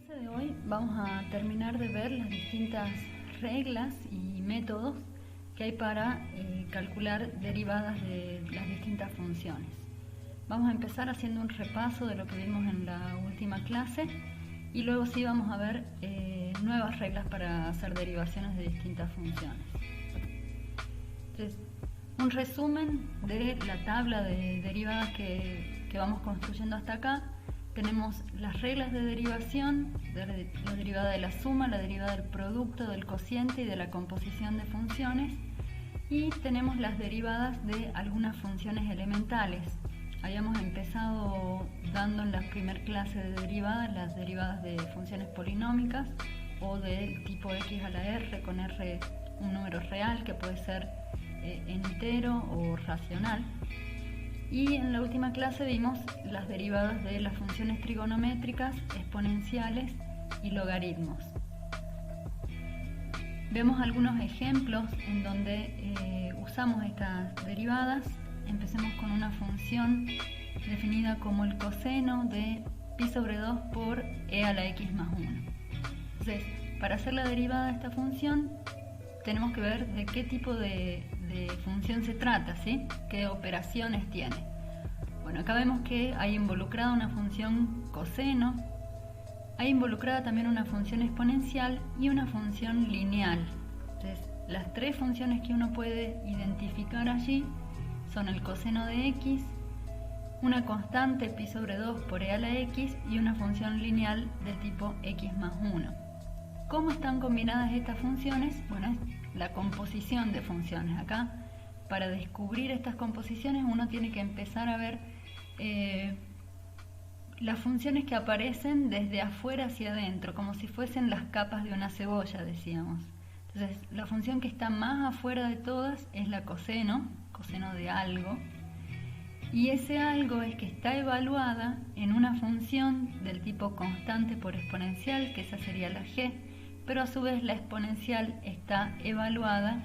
clase de hoy vamos a terminar de ver las distintas reglas y métodos que hay para calcular derivadas de las distintas funciones. Vamos a empezar haciendo un repaso de lo que vimos en la última clase y luego sí vamos a ver nuevas reglas para hacer derivaciones de distintas funciones. Entonces, un resumen de la tabla de derivadas que vamos construyendo hasta acá. Tenemos las reglas de derivación, la derivada de la suma, la derivada del producto, del cociente y de la composición de funciones. Y tenemos las derivadas de algunas funciones elementales. Habíamos empezado dando en la primera clase de derivadas las derivadas de funciones polinómicas o del tipo x a la r con r un número real que puede ser entero o racional. Y en la última clase vimos las derivadas de las funciones trigonométricas, exponenciales y logaritmos. Vemos algunos ejemplos en donde usamos estas derivadas. Empecemos con una función definida como el coseno de pi sobre 2 por e a la x más 1. Entonces, para hacer la derivada de esta función tenemos que ver de qué tipo de función se trata, ¿sí? ¿Qué operaciones tiene? Bueno, acá vemos que hay involucrada una función coseno, hay involucrada también una función exponencial y una función lineal. Entonces, las tres funciones que uno puede identificar allí son el coseno de x, una constante pi sobre 2 por e a la x y una función lineal de tipo x más 1. ¿Cómo están combinadas estas funciones? Bueno, es la composición de funciones. Acá, para descubrir estas composiciones, uno tiene que empezar a ver las funciones que aparecen desde afuera hacia adentro, como si fuesen las capas de una cebolla, decíamos. Entonces, la función que está más afuera de todas es la coseno de algo, y ese algo es que está evaluada en una función del tipo constante por exponencial, que esa sería la g, pero a su vez la exponencial está evaluada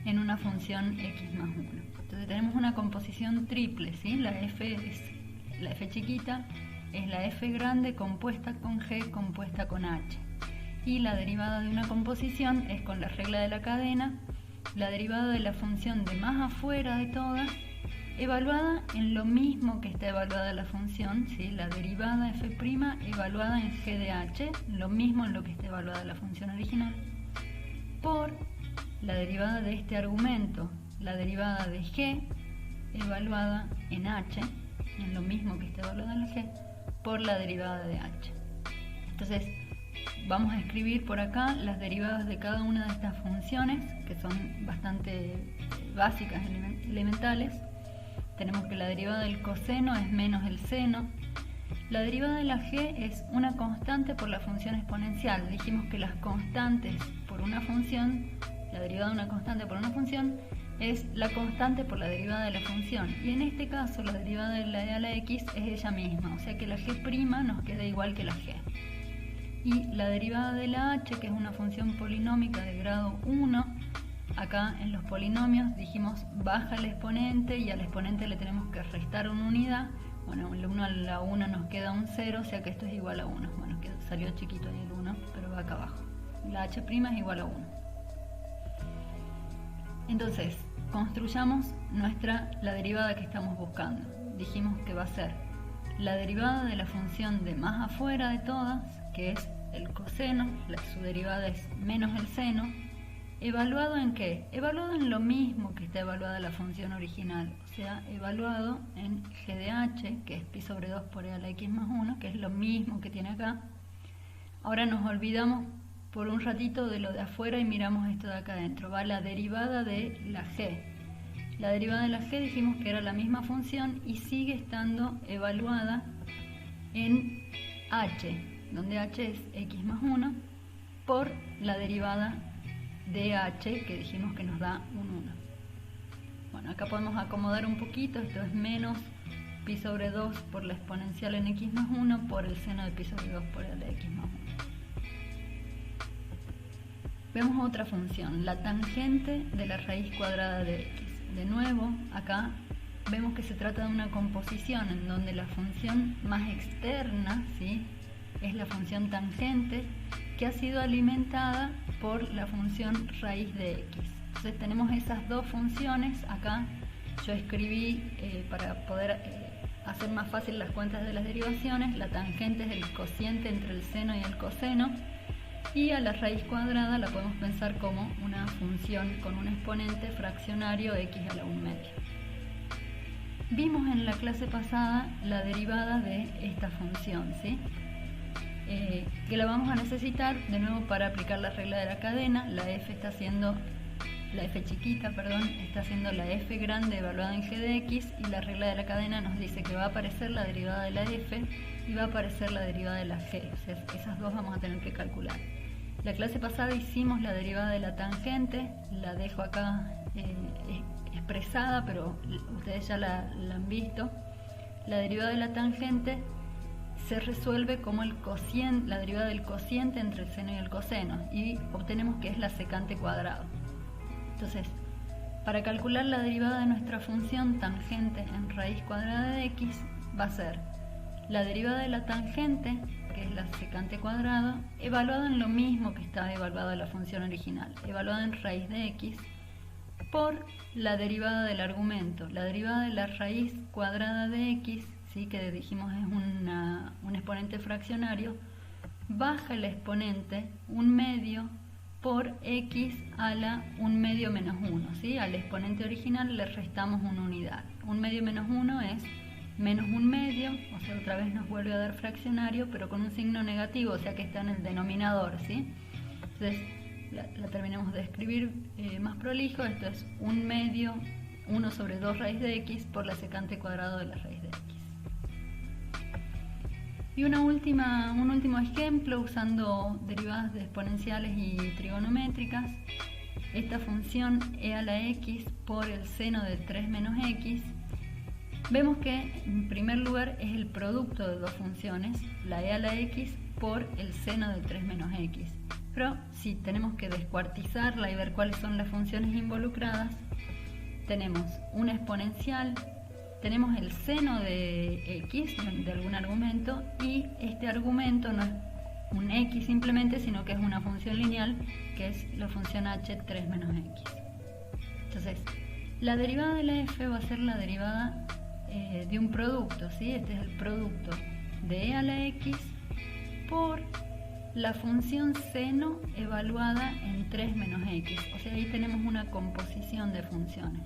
en una función x más 1. Entonces tenemos una composición triple, ¿sí? La f chiquita es la f grande compuesta con g compuesta con h. Y la derivada de una composición es con la regla de la cadena, la derivada de la función de más afuera de todas, evaluada en lo mismo que está evaluada la función, ¿sí? La derivada f' evaluada en g de h, lo mismo en lo que está evaluada la función original, por la derivada de este argumento, la derivada de g evaluada en h, en lo mismo que está evaluada en la g, por la derivada de h. Entonces, vamos a escribir por acá las derivadas de cada una de estas funciones, que son bastante básicas, elementales. Tenemos que la derivada del coseno es menos el seno. La derivada de la g es una constante por la función exponencial. Dijimos que las constantes por una función, la derivada de una constante por una función, es la constante por la derivada de la función. Y en este caso la derivada de la e a la x es ella misma, o sea que la g' nos queda igual que la g. Y la derivada de la h, que es una función polinómica de grado 1, acá en los polinomios dijimos baja el exponente y al exponente le tenemos que restar una unidad. Bueno, el 1 a la 1 nos queda un 0, o sea que esto es igual a 1. Bueno, que salió chiquito ahí el 1, pero va acá abajo. La h' es igual a 1. Entonces, construyamos la derivada que estamos buscando. Dijimos que va a ser la derivada de la función de más afuera de todas, que es el coseno, su derivada es menos el seno. ¿Evaluado en qué? Evaluado en lo mismo que está evaluada la función original, o sea, evaluado en g de h, que es pi sobre 2 por e a la x más 1, que es lo mismo que tiene acá. Ahora nos olvidamos por un ratito de lo de afuera y miramos esto de acá adentro. Va la derivada de la g. La derivada de la g dijimos que era la misma función y sigue estando evaluada en h, donde h es x más 1, por la derivada de h, que dijimos que nos da un 1. Bueno, acá podemos acomodar un poquito. Esto es menos pi sobre 2 por la exponencial en x más 1 por el seno de pi sobre 2 por la x más 1. Vemos otra función, la tangente de la raíz cuadrada de x. De nuevo, acá vemos que se trata de una composición en donde la función más externa, ¿sí?, es la función tangente, que ha sido alimentada por la función raíz de x. Entonces tenemos esas dos funciones. Acá yo escribí, para poder hacer más fácil las cuentas de las derivaciones, la tangente es el cociente entre el seno y el coseno, y a la raíz cuadrada la podemos pensar como una función con un exponente fraccionario x a la 1/2. Vimos en la clase pasada la derivada de esta función, ¿sí? Que la vamos a necesitar de nuevo para aplicar la regla de la cadena. La f chiquita, está haciendo la f grande evaluada en g de x, y la regla de la cadena nos dice que va a aparecer la derivada de la f y va a aparecer la derivada de la g. O sea, esas dos vamos a tener que calcular. La clase pasada hicimos la derivada de la tangente, la dejo acá expresada, pero ustedes ya la han visto. La derivada de la tangente se resuelve como la derivada del cociente entre el seno y el coseno, y obtenemos que es la secante cuadrado. Entonces, para calcular la derivada de nuestra función tangente en raíz cuadrada de x, va a ser la derivada de la tangente, que es la secante cuadrado, evaluada en lo mismo que está evaluada la función original, evaluada en raíz de x, por la derivada del argumento. La derivada de la raíz cuadrada de x, ¿sí?, que dijimos es un exponente fraccionario, baja el exponente 1/2 por x a la 1/2 menos 1, ¿sí? Al exponente original le restamos una unidad. 1/2 menos 1 es menos 1/2, o sea, otra vez nos vuelve a dar fraccionario, pero con un signo negativo, o sea que está en el denominador, ¿sí? Entonces la terminamos de escribir más prolijo. Esto es 1/2, 1 sobre 2 raíz de x por la secante cuadrado de la raíz de x. Y un último ejemplo usando derivadas de exponenciales y trigonométricas. Esta función e a la x por el seno de 3 menos x. Vemos que en primer lugar es el producto de dos funciones, la e a la x por el seno de 3 menos x. Pero si tenemos que descuartizarla y ver cuáles son las funciones involucradas, tenemos una exponencial, tenemos el seno de x, de algún argumento, y este argumento no es un x simplemente, sino que es una función lineal, que es la función h 3 menos x. Entonces, la derivada de la f va a ser la derivada de un producto, ¿sí? Este es el producto de e a la x por la función seno evaluada en 3 menos x. O sea, ahí tenemos una composición de funciones.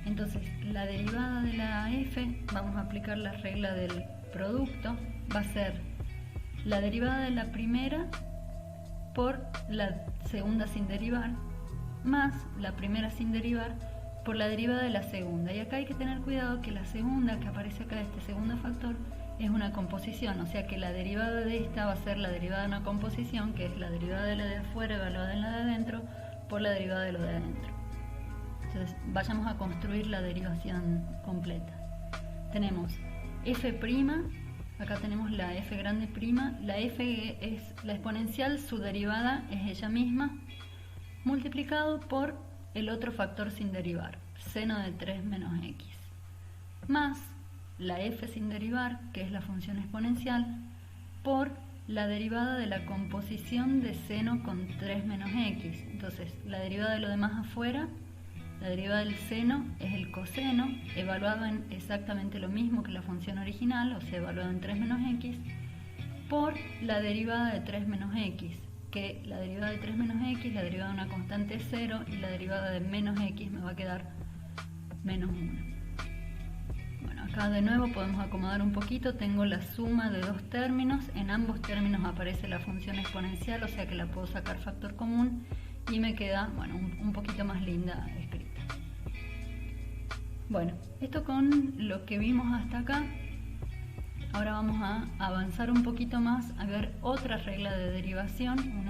Entonces, la derivada de la f, vamos a aplicar la regla del producto, va a ser la derivada de la primera por la segunda sin derivar, más la primera sin derivar por la derivada de la segunda. Y acá hay que tener cuidado que la segunda que aparece acá, este segundo factor, es una composición, o sea que la derivada de esta va a ser la derivada de una composición, que es la derivada de la de afuera evaluada en la de adentro por la derivada de lo de adentro. Entonces vayamos a construir la derivación completa. Tenemos f', acá tenemos la f grande prima, la f es la exponencial, su derivada es ella misma, multiplicado por el otro factor sin derivar, seno de 3 menos x, más la f sin derivar, que es la función exponencial, por la derivada de la composición de seno con 3 menos x. Entonces, la derivada de lo demás afuera, la derivada del seno es el coseno, evaluado en exactamente lo mismo que la función original, o sea, evaluado en 3 menos x, por la derivada de 3 menos x, que la derivada de 3 menos x, la derivada de una constante es 0, y la derivada de menos x me va a quedar menos 1. Bueno, acá de nuevo podemos acomodar un poquito, tengo la suma de dos términos, en ambos términos aparece la función exponencial, o sea que la puedo sacar factor común, y me queda, bueno, un poquito más linda escrita. Bueno, esto con lo que vimos hasta acá. Ahora vamos a avanzar un poquito más a ver otra regla de derivación,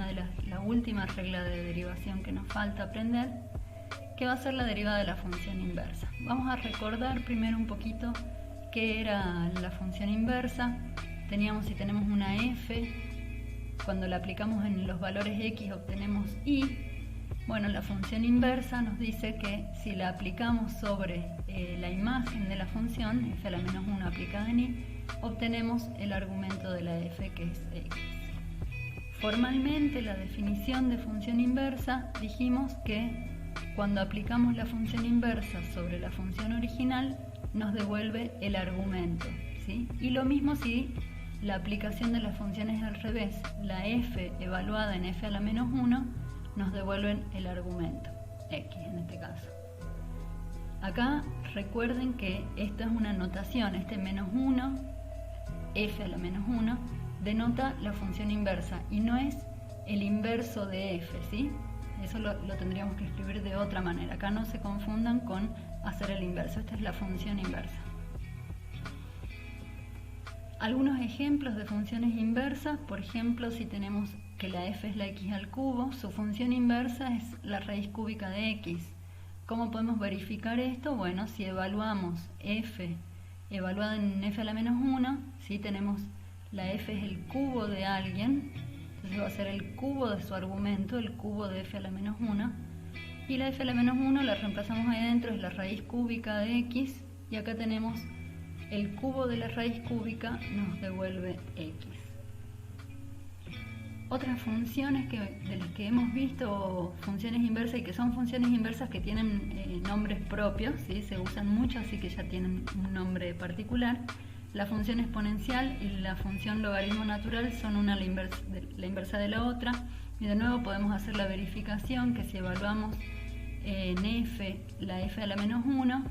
la última regla de derivación que nos falta aprender, que va a ser la derivada de la función inversa. Vamos a recordar primero un poquito qué era la función inversa. Si tenemos una f, cuando la aplicamos en los valores x obtenemos y, Bueno, la función inversa nos dice que si la aplicamos sobre la imagen de la función, f a la menos 1 aplicada en y, obtenemos el argumento de la f, que es x. Formalmente, la definición de función inversa, dijimos que cuando aplicamos la función inversa sobre la función original, nos devuelve el argumento, ¿sí? Y lo mismo si la aplicación de las funciones es al revés, la f evaluada en f a la menos 1 nos devuelven el argumento, x en este caso. Acá recuerden que esto es una notación, este menos 1, f a la menos 1, denota la función inversa y no es el inverso de f, ¿sí? Eso lo tendríamos que escribir de otra manera. Acá no se confundan con hacer el inverso, esta es la función inversa. Algunos ejemplos de funciones inversas, por ejemplo, si tenemos que la f es la x al cubo, su función inversa es la raíz cúbica de x. ¿Cómo podemos verificar esto? Bueno, si evaluamos f evaluada en f a la menos 1, ¿sí? Tenemos la f es el cubo de alguien, entonces va a ser el cubo de su argumento, el cubo de f a la menos 1, y la f a la menos 1 la reemplazamos ahí adentro, es la raíz cúbica de x, y acá tenemos el cubo de la raíz cúbica nos devuelve x. Otras funciones de las que hemos visto, funciones inversas, y que son funciones inversas que tienen nombres propios, ¿sí? Se usan mucho, así que ya tienen un nombre particular. La función exponencial y la función logaritmo natural son la inversa de la otra, y de nuevo podemos hacer la verificación que si evaluamos en f la f a la menos 1,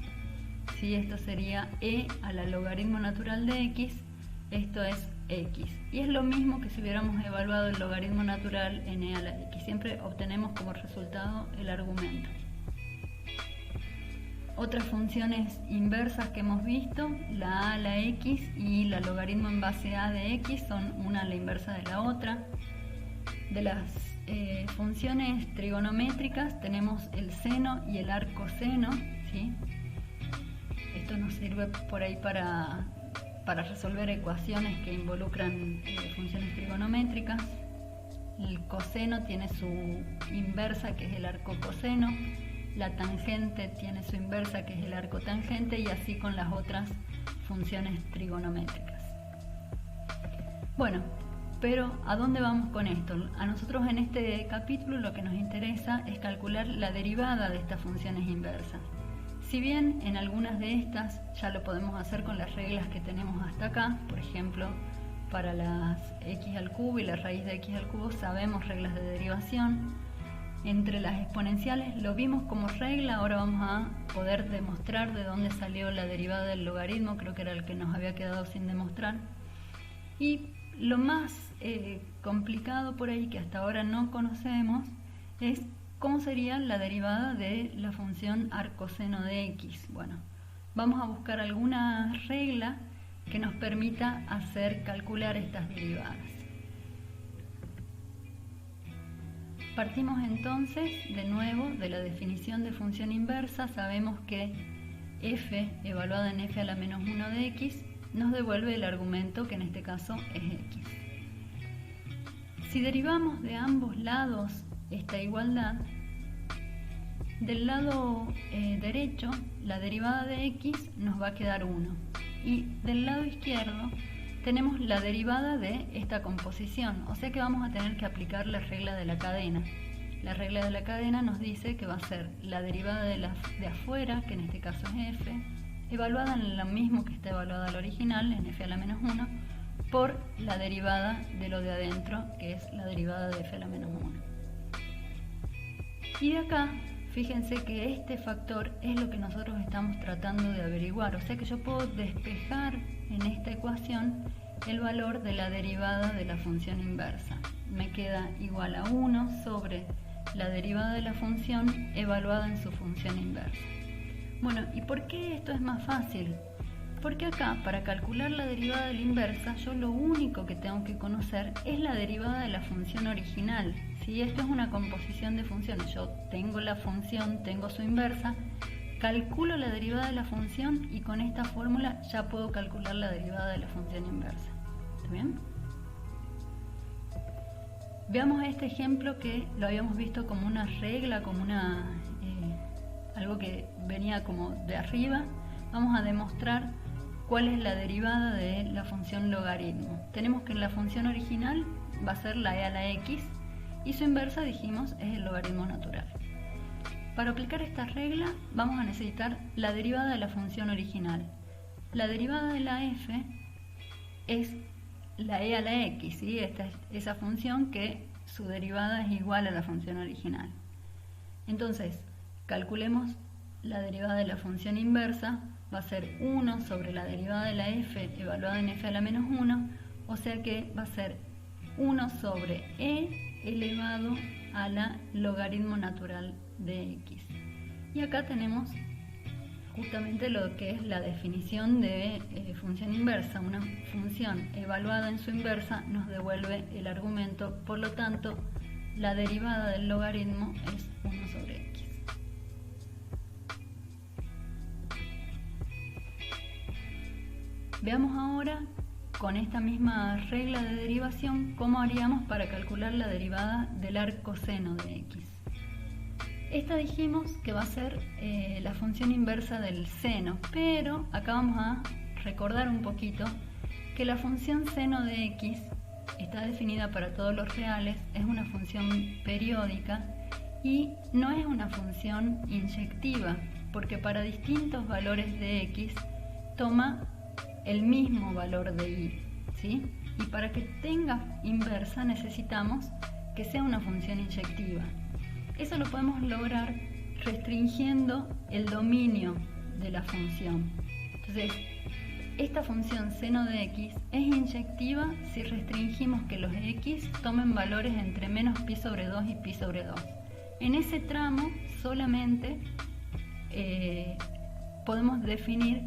¿sí? Esto sería e a la logaritmo natural de x, esto es x. Y es lo mismo que si hubiéramos evaluado el logaritmo natural en e a la x. Siempre obtenemos como resultado el argumento. Otras funciones inversas que hemos visto, la a a la x y la logaritmo en base a de x, son una a la inversa de la otra. De las funciones trigonométricas tenemos el seno y el arcoseno, ¿sí? Esto nos sirve por ahí para resolver ecuaciones que involucran funciones trigonométricas. El coseno tiene su inversa, que es el arco coseno. La tangente tiene su inversa, que es el arco tangente, y así con las otras funciones trigonométricas. Bueno, pero ¿a dónde vamos con esto? A nosotros en este capítulo lo que nos interesa es calcular la derivada de estas funciones inversas. Si bien en algunas de estas ya lo podemos hacer con las reglas que tenemos hasta acá, por ejemplo, para las x al cubo y la raíz de x al cubo sabemos reglas de derivación. Entre las exponenciales lo vimos como regla, ahora vamos a poder demostrar de dónde salió la derivada del logaritmo, creo que era el que nos había quedado sin demostrar. Y lo más complicado por ahí, que hasta ahora no conocemos, es ¿cómo sería la derivada de la función arcoseno de x? Bueno, vamos a buscar alguna regla que nos permita calcular estas derivadas. Partimos entonces de nuevo de la definición de función inversa. Sabemos que f evaluada en f a la menos 1 de x nos devuelve el argumento, que en este caso es x. Si derivamos de ambos lados esta igualdad, del lado derecho la derivada de x nos va a quedar 1, y del lado izquierdo tenemos la derivada de esta composición, o sea que vamos a tener que aplicar la regla de la cadena. La regla de la cadena nos dice que va a ser la derivada de afuera, que en este caso es f, evaluada en lo mismo que está evaluada la original, en f a la menos 1, por la derivada de lo de adentro, que es la derivada de f a la menos 1. Y de acá, fíjense que este factor es lo que nosotros estamos tratando de averiguar, o sea que yo puedo despejar en esta ecuación el valor de la derivada de la función inversa. Me queda igual a 1 sobre la derivada de la función evaluada en su función inversa. Bueno, ¿y por qué esto es más fácil? Porque acá, para calcular la derivada de la inversa, yo lo único que tengo que conocer es la derivada de la función original. Si esto es una composición de funciones, yo tengo la función, tengo su inversa, calculo la derivada de la función y con esta fórmula ya puedo calcular la derivada de la función inversa. ¿Está bien? Veamos este ejemplo que lo habíamos visto como una regla, como algo que venía como de arriba. Vamos a demostrar cuál es la derivada de la función logaritmo. Tenemos que en la función original va a ser la e a la x y su inversa, dijimos, es el logaritmo natural. Para aplicar esta regla vamos a necesitar la derivada de la función original. La derivada de la f es la e a la x, ¿sí? Esta es esa función que su derivada es igual a la función original. Entonces, calculemos la derivada de la función inversa. Va a ser 1 sobre la derivada de la f evaluada en f a la menos 1, o sea que va a ser 1 sobre e elevado a la logaritmo natural de x. Y acá tenemos justamente lo que es la definición de función inversa. Una función evaluada en su inversa nos devuelve el argumento, por lo tanto la derivada del logaritmo es 1 sobre x. Veamos ahora con esta misma regla de derivación cómo haríamos para calcular la derivada del arcoseno de x. Esta dijimos que va a ser la función inversa del seno, pero acá vamos a recordar un poquito que la función seno de x está definida para todos los reales, es una función periódica y no es una función inyectiva, porque para distintos valores de x toma el mismo valor de y, ¿sí? Y para que tenga inversa necesitamos que sea una función inyectiva. Eso lo podemos lograr restringiendo el dominio de la función. Entonces, esta función seno de x es inyectiva si restringimos que los x tomen valores entre menos pi sobre 2 y pi sobre 2. En ese tramo solamente podemos definir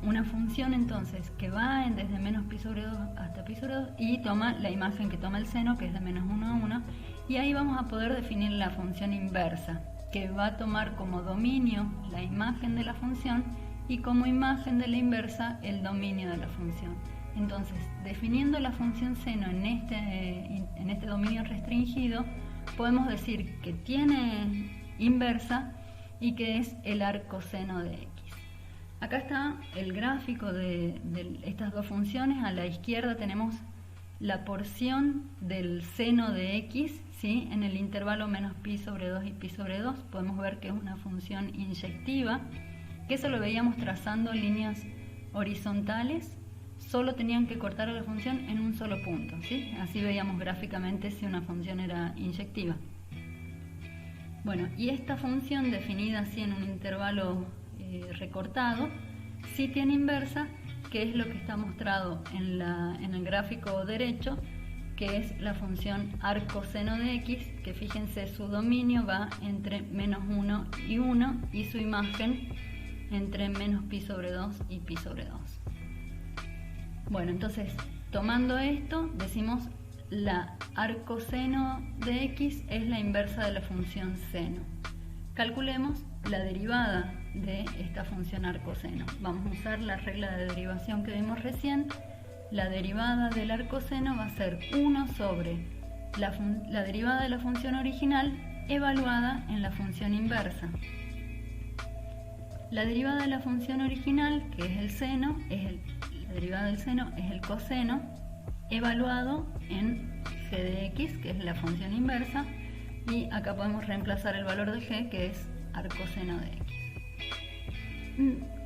una función entonces que va desde menos pi sobre 2 hasta pi sobre 2 y toma la imagen que toma el seno, que es de menos 1 a 1, y ahí vamos a poder definir la función inversa, que va a tomar como dominio la imagen de la función y como imagen de la inversa el dominio de la función. Entonces, definiendo la función seno en este dominio restringido, podemos decir que tiene inversa y que es el arcoseno de x. Acá está el gráfico de estas dos funciones. A la izquierda tenemos la porción del seno de x, ¿sí? En el intervalo menos pi sobre 2 y pi sobre 2. Podemos ver que es una función inyectiva, que eso lo veíamos trazando líneas horizontales. Solo tenían que cortar a la función en un solo punto, ¿sí? Así veíamos gráficamente si una función era inyectiva. Bueno, y esta función definida así en un intervalo recortado, sí tiene inversa, que es lo que está mostrado en el gráfico derecho, que es la función arcoseno de x, que fíjense su dominio va entre menos 1 y 1 y su imagen entre menos pi sobre 2 y pi sobre 2. Bueno, entonces tomando esto decimos la arcoseno de x es la inversa de la función seno. Calculemos la derivada de esta función arcoseno. Vamos a usar la regla de derivación que vimos recién. La derivada del arcoseno va a ser 1 sobre la derivada de la función original evaluada en la función inversa. La derivada de la función original, que es el seno, la derivada del seno es el coseno evaluado en g de x, que es la función inversa, y acá podemos reemplazar el valor de g, que es arcoseno de x.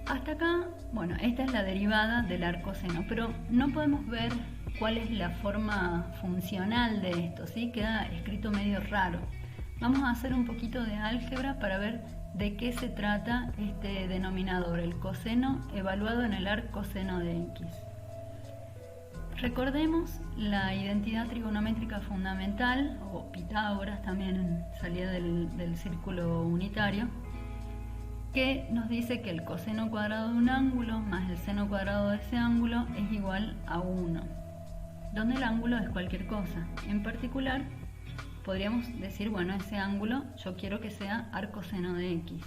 Hasta acá, bueno, esta es la derivada del arcoseno, pero no podemos ver cuál es la forma funcional de esto, ¿sí? Queda escrito medio raro. Vamos a hacer un poquito de álgebra para ver de qué se trata este denominador, el coseno evaluado en el arcoseno de x. Recordemos la identidad trigonométrica fundamental, o Pitágoras, también salía del círculo unitario, que nos dice que el coseno cuadrado de un ángulo más el seno cuadrado de ese ángulo es igual a 1, donde el ángulo es cualquier cosa. En particular, podríamos decir, bueno, ese ángulo yo quiero que sea arcoseno de x.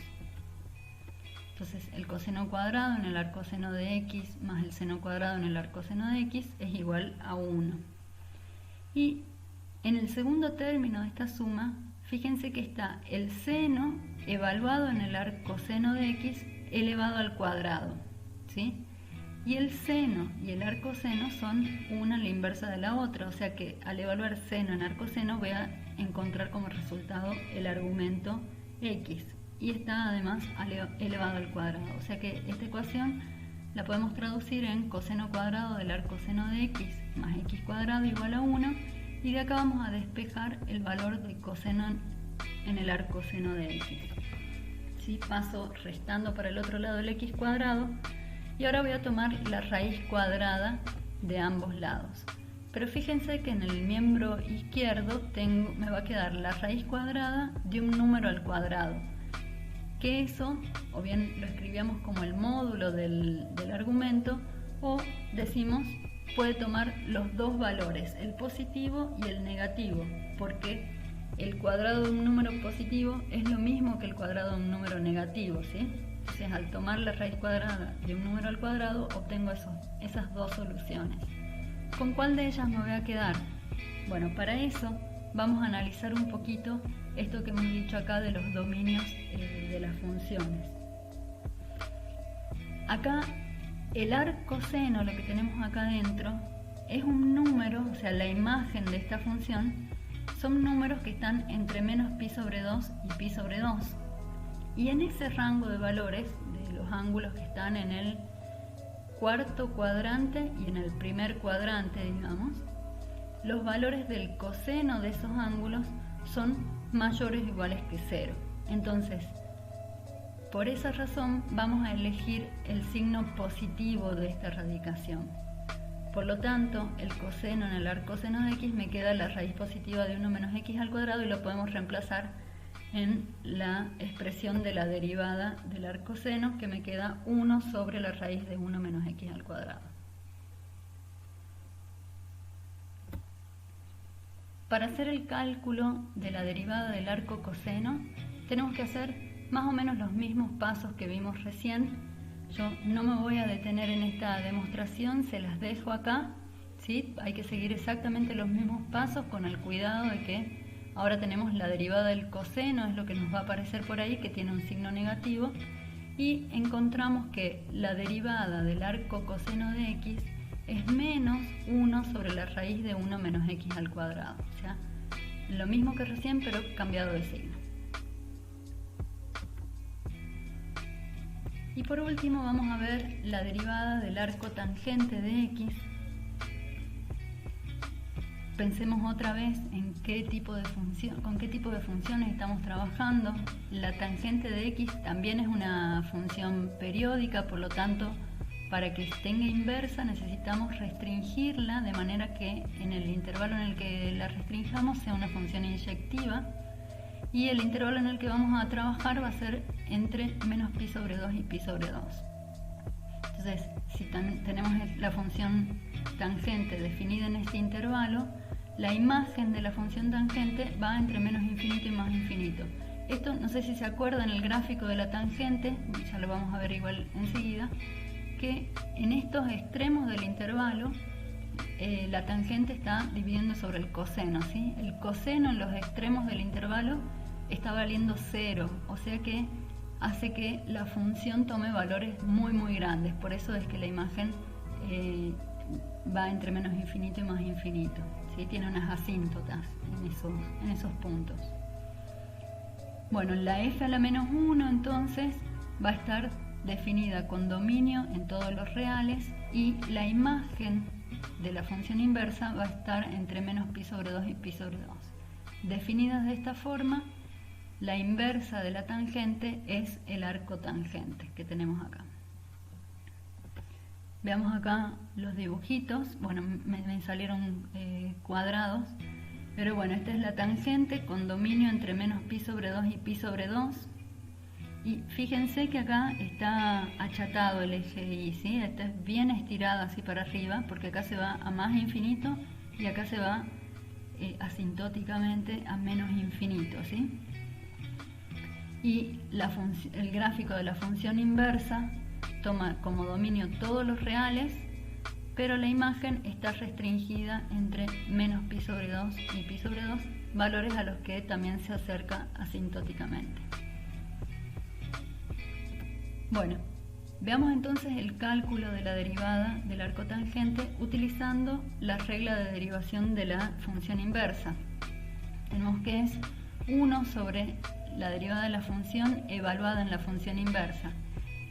Entonces el coseno cuadrado en el arcoseno de x más el seno cuadrado en el arcoseno de x es igual a 1. Y En el segundo término de esta suma, fíjense que está el seno evaluado en el arcoseno de x elevado al cuadrado, ¿sí? Y el seno y el arcoseno son una la inversa de la otra, o sea que al evaluar seno en arcoseno voy a encontrar como resultado el argumento x, y está además elevado al cuadrado, o sea que esta ecuación la podemos traducir en coseno cuadrado del arcoseno de x más x cuadrado igual a 1, y de acá vamos a despejar el valor de coseno en el arcoseno de x. ¿Sí? Paso restando para el otro lado el x cuadrado, y ahora voy a tomar la raíz cuadrada de ambos lados. Pero fíjense que en el miembro izquierdo me va a quedar la raíz cuadrada de un número al cuadrado, que eso o bien lo escribíamos como el módulo del argumento, o decimos puede tomar los dos valores, el positivo y el negativo, porque el cuadrado de un número positivo es lo mismo que el cuadrado de un número negativo, ¿sí? Entonces, al tomar la raíz cuadrada de un número al cuadrado, obtengo esas dos soluciones. ¿Con cuál de ellas me voy a quedar? Bueno, para eso vamos a analizar un poquito esto que hemos dicho acá de los dominios de las funciones. Acá, el arcoseno, lo que tenemos acá adentro, es un número, o sea, la imagen de esta función, son números que están entre menos pi sobre 2 y pi sobre 2. Y en ese rango de valores, de los ángulos que están en el cuarto cuadrante y en el primer cuadrante, digamos, los valores del coseno de esos ángulos son mayores o iguales que 0. Entonces, por esa razón vamos a elegir el signo positivo de esta radicación. Por lo tanto, el coseno en el arcoseno de x me queda la raíz positiva de 1 menos x al cuadrado, y lo podemos reemplazar en la expresión de la derivada del arcoseno, que me queda 1 sobre la raíz de 1 menos x al cuadrado. Para hacer el cálculo de la derivada del arco coseno, tenemos que hacer más o menos los mismos pasos que vimos recién. Yo no me voy a detener en esta demostración, se las dejo acá, ¿sí? Hay que seguir exactamente los mismos pasos, con el cuidado de que ahora tenemos la derivada del coseno, es lo que nos va a aparecer por ahí, que tiene un signo negativo, y encontramos que la derivada del arco coseno de x es menos 1 sobre la raíz de 1 menos x al cuadrado. O sea, lo mismo que recién, pero cambiado de signo. Y por último vamos a ver la derivada del arco tangente de x. Pensemos otra vez en con qué tipo de funciones estamos trabajando. La tangente de x también es una función periódica, por lo tanto, para que tenga inversa necesitamos restringirla de manera que en el intervalo en el que la restringamos sea una función inyectiva, y el intervalo en el que vamos a trabajar va a ser entre menos pi sobre 2 y pi sobre 2. Entonces, si tenemos la función tangente definida en este intervalo, la imagen de la función tangente va entre menos infinito y más infinito. Esto, no sé si se acuerdan, el gráfico de la tangente, ya lo vamos a ver igual enseguida, que en estos extremos del intervalo la tangente está dividiendo sobre el coseno, ¿sí? El coseno en los extremos del intervalo está valiendo 0, o sea que hace que la función tome valores muy muy grandes. Por eso es que la imagen va entre menos infinito y más infinito, ¿sí? Tiene unas asíntotas en esos puntos. Bueno, la f a la menos 1 entonces va a estar definida con dominio en todos los reales, y la imagen de la función inversa va a estar entre menos pi sobre 2 y pi sobre 2. Definidas de esta forma, la inversa de la tangente es el arco tangente que tenemos acá. Veamos acá los dibujitos. Bueno, me salieron cuadrados, pero bueno, esta es la tangente con dominio entre menos pi sobre 2 y pi sobre 2. Y fíjense que acá está achatado el eje Y, ¿sí? Este es bien estirado así para arriba, porque acá se va a más infinito y acá se va asintóticamente a menos infinito, ¿sí? Y el gráfico de la función inversa toma como dominio todos los reales, pero la imagen está restringida entre menos pi sobre 2 y pi sobre 2, valores a los que también se acerca asintóticamente. Bueno, veamos entonces el cálculo de la derivada del arco tangente utilizando la regla de derivación de la función inversa. Tenemos que es 1 sobre la derivada de la función evaluada en la función inversa.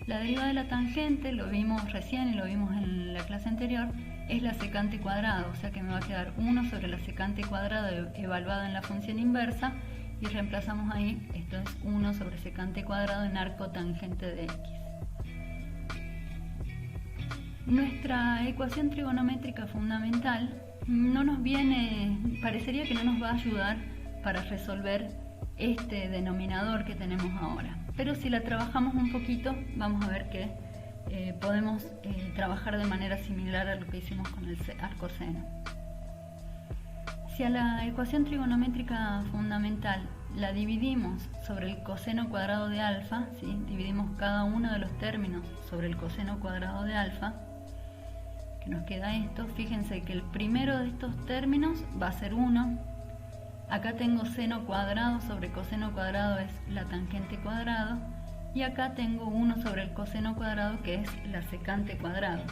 La derivada de la tangente, lo vimos recién y lo vimos en la clase anterior, es la secante cuadrada, o sea que me va a quedar 1 sobre la secante cuadrada evaluada en la función inversa, y reemplazamos ahí, esto es 1 sobre secante cuadrado en arco tangente de x. Nuestra ecuación trigonométrica fundamental no nos viene, parecería que no nos va a ayudar para resolver este denominador que tenemos ahora, pero si la trabajamos un poquito vamos a ver que podemos trabajar de manera similar a lo que hicimos con el arco seno. Si a la ecuación trigonométrica fundamental la dividimos sobre el coseno cuadrado de alfa, ¿sí? Dividimos cada uno de los términos sobre el coseno cuadrado de alfa, que nos queda esto. Fíjense que el primero de estos términos va a ser 1. Acá tengo seno cuadrado sobre coseno cuadrado, es la tangente cuadrado, y acá tengo 1 sobre el coseno cuadrado, que es la secante cuadrado.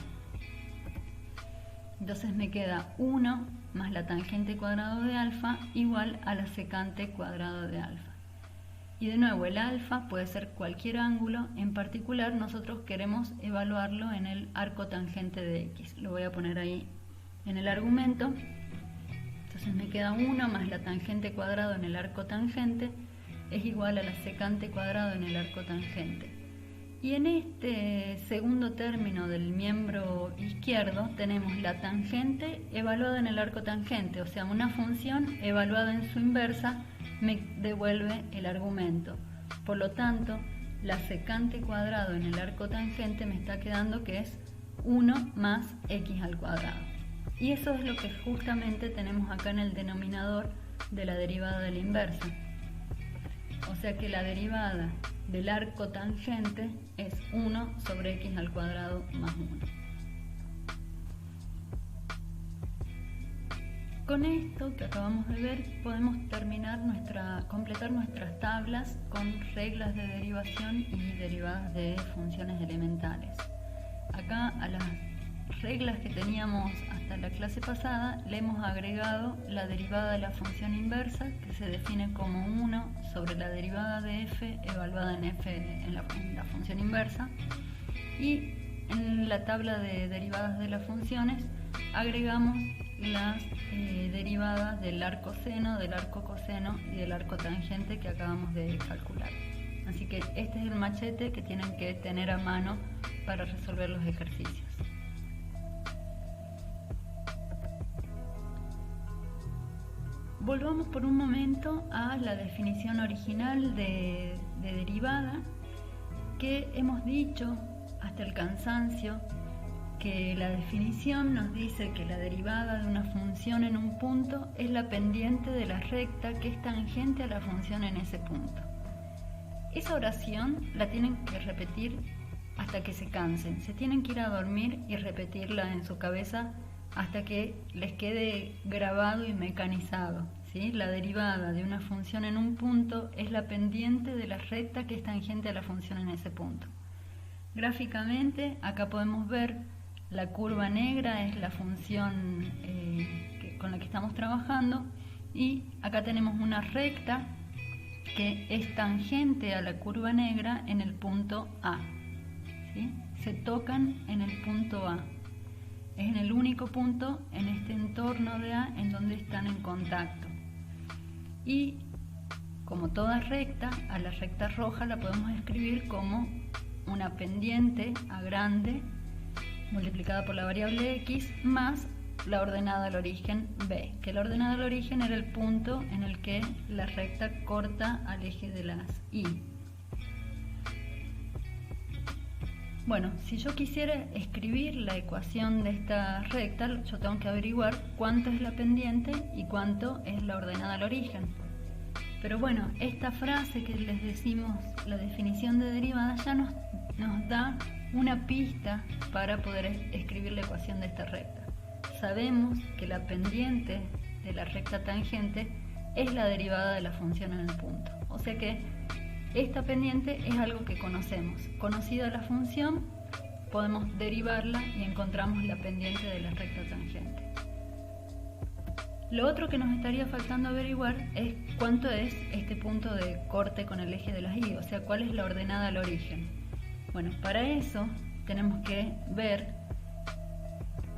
Entonces me queda 1 más la tangente cuadrado de alfa igual a la secante cuadrado de alfa. Y de nuevo, el alfa puede ser cualquier ángulo, en particular nosotros queremos evaluarlo en el arco tangente de x. Lo voy a poner ahí en el argumento. Entonces me queda 1 más la tangente cuadrado en el arco tangente es igual a la secante cuadrado en el arco tangente. Y en este segundo término del miembro izquierdo tenemos la tangente evaluada en el arco tangente, o sea, una función evaluada en su inversa me devuelve el argumento. Por lo tanto, la secante cuadrado en el arco tangente me está quedando que es 1 más x al cuadrado. Y eso es lo que justamente tenemos acá en el denominador de la derivada de la inversa. O sea que la derivada del arco tangente es 1 sobre x al cuadrado más 1. Con esto que acabamos de ver podemos completar nuestras tablas con reglas de derivación y derivadas de funciones elementales. Acá a las reglas que teníamos hasta la clase pasada le hemos agregado la derivada de la función inversa, que se define como 1 sobre la derivada de f evaluada en f en la función inversa, y en la tabla de derivadas de las funciones agregamos las derivadas del arco seno, del arco coseno y del arco tangente que acabamos de calcular. Así que este es el machete que tienen que tener a mano para resolver los ejercicios. Volvamos por un momento a la definición original de derivada, que hemos dicho hasta el cansancio que la definición nos dice que la derivada de una función en un punto es la pendiente de la recta que es tangente a la función en ese punto. Esa oración la tienen que repetir hasta que se cansen, se tienen que ir a dormir y repetirla en su cabeza hasta que les quede grabado y mecanizado, ¿sí? La derivada de una función en un punto es la pendiente de la recta que es tangente a la función en ese punto. Gráficamente, acá podemos ver la curva negra es la función con la que estamos trabajando, y acá tenemos una recta que es tangente a la curva negra en el punto A, ¿sí? Se tocan en el punto A. Es en el único punto en este entorno de A en donde están en contacto. Y como toda recta, a la recta roja la podemos escribir como una pendiente A grande multiplicada por la variable x más la ordenada al origen b, que la ordenada al origen era el punto en el que la recta corta al eje de las y. Bueno, si yo quisiera escribir la ecuación de esta recta, yo tengo que averiguar cuánto es la pendiente y cuánto es la ordenada al origen. Pero bueno, esta frase que les decimos, la definición de derivada, ya nos da una pista para poder escribir la ecuación de esta recta. Sabemos que la pendiente de la recta tangente es la derivada de la función en el punto. O sea que esta pendiente es algo que conocemos. Conocida la función, podemos derivarla y encontramos la pendiente de la recta tangente. Lo otro que nos estaría faltando averiguar es cuánto es este punto de corte con el eje de las y, o sea, cuál es la ordenada al origen. Bueno, para eso tenemos que ver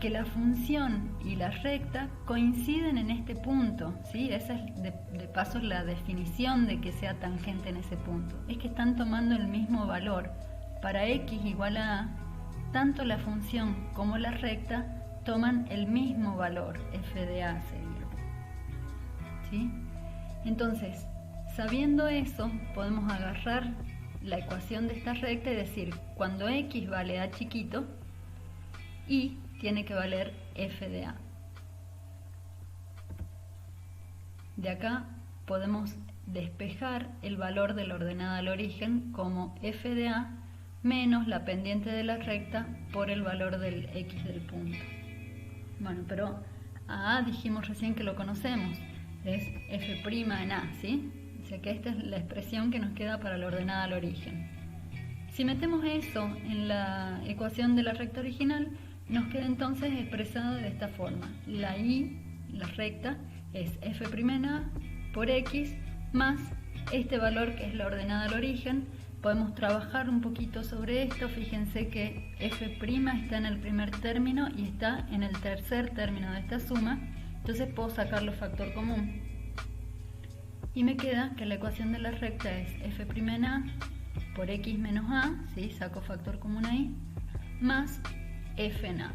que la función y la recta coinciden en este punto, ¿sí? Esa es de paso la definición de que sea tangente en ese punto. Es que están tomando el mismo valor. Para x igual a a, tanto la función como la recta toman el mismo valor, f de a sería. ¿Sí? Entonces, sabiendo eso, podemos agarrar la ecuación de esta recta y decir, cuando x vale a chiquito, y tiene que valer f de a. De acá podemos despejar el valor de la ordenada al origen como f de a menos la pendiente de la recta por el valor del x del punto. Bueno, pero a dijimos recién que lo conocemos, es f' en a, ¿sí? O sea que esta es la expresión que nos queda para la ordenada al origen. Si metemos eso en la ecuación de la recta original, nos queda entonces expresado de esta forma. La y, la recta, es f' en a por x más este valor que es la ordenada al origen. Podemos trabajar un poquito sobre esto. Fíjense que f' está en el primer término y está en el tercer término de esta suma. Entonces puedo sacarlo factor común. Y me queda que la ecuación de la recta es f' en a por x menos a, ¿sí? Saco factor común ahí, más f en a.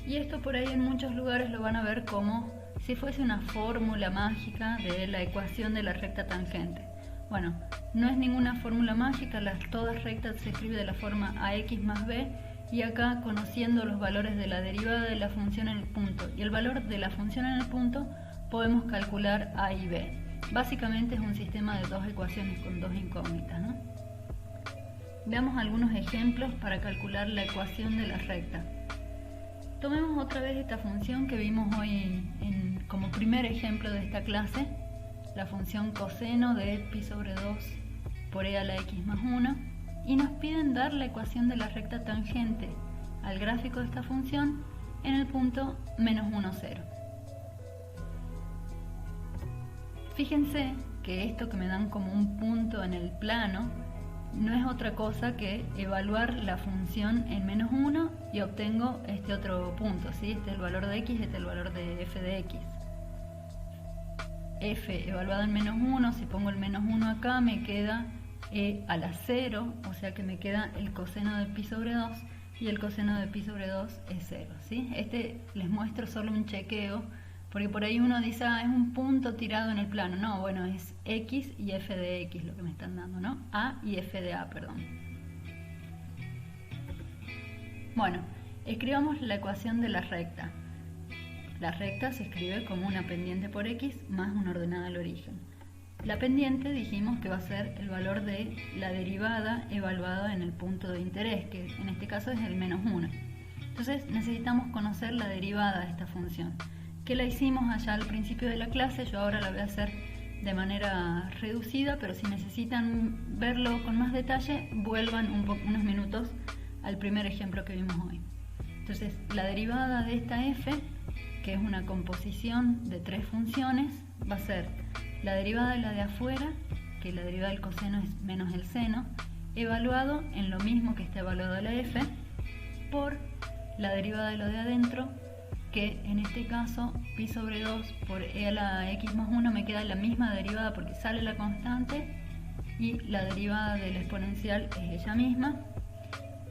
Y esto por ahí en muchos lugares lo van a ver como si fuese una fórmula mágica de la ecuación de la recta tangente. Bueno, no es ninguna fórmula mágica, toda recta se escribe de la forma ax más b, y acá conociendo los valores de la derivada de la función en el punto y el valor de la función en el punto, podemos calcular a y b. Básicamente es un sistema de dos ecuaciones con dos incógnitas, ¿no? Veamos algunos ejemplos para calcular la ecuación de la recta. Tomemos otra vez esta función que vimos hoy como primer ejemplo de esta clase, la función coseno de pi sobre 2 por e a la x más 1, y nos piden dar la ecuación de la recta tangente al gráfico de esta función en el punto menos 1, 0. Fíjense que esto que me dan como un punto en el plano no es otra cosa que evaluar la función en menos 1 y obtengo este otro punto, ¿sí? Este es el valor de x, este es el valor de f de x. F evaluado en menos 1, si pongo el menos 1 acá me queda e a la 0, o sea que me queda el coseno de pi sobre 2 y el coseno de pi sobre 2 es 0, ¿sí? Este les muestro solo un chequeo, porque por ahí uno dice, es un punto tirado en el plano. No, bueno, es x y f de x lo que me están dando, ¿no? A y f de a, perdón. Bueno, escribamos la ecuación de la recta. La recta se escribe como una pendiente por x más una ordenada al origen. La pendiente dijimos que va a ser el valor de la derivada evaluada en el punto de interés, que en este caso es el menos 1. Entonces necesitamos conocer la derivada de esta función, que la hicimos allá al principio de la clase. Yo ahora la voy a hacer de manera reducida, pero si necesitan verlo con más detalle, vuelvan unos minutos al primer ejemplo que vimos hoy. Entonces, la derivada de esta f, que es una composición de tres funciones, va a ser la derivada de la de afuera, que la derivada del coseno es menos el seno, evaluado en lo mismo que está evaluado la f, por la derivada de lo de adentro, que en este caso pi sobre 2 por e a la x más 1 me queda la misma derivada porque sale la constante, y la derivada del exponencial es ella misma,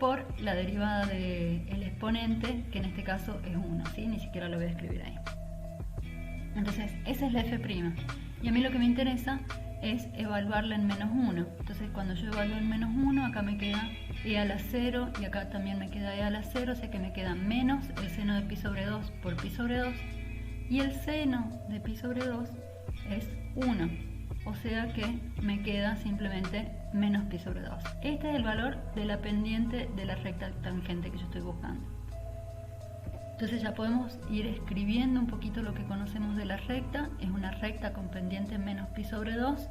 por la derivada del exponente, que en este caso es 1, ¿sí? Ni siquiera lo voy a escribir ahí. Entonces, esa es la f', y a mí lo que me interesa es evaluarla en menos 1. Entonces, cuando yo evalúo en menos 1, acá me queda e a la 0, y acá también me queda e a la 0, o sea que me queda menos el seno de pi sobre 2 por pi sobre 2, y el seno de pi sobre 2 es 1, o sea que me queda simplemente menos pi sobre 2. Este es el valor de la pendiente de la recta tangente que yo estoy buscando. Entonces ya podemos ir escribiendo un poquito lo que conocemos de la recta. Es una recta con pendiente menos pi sobre 2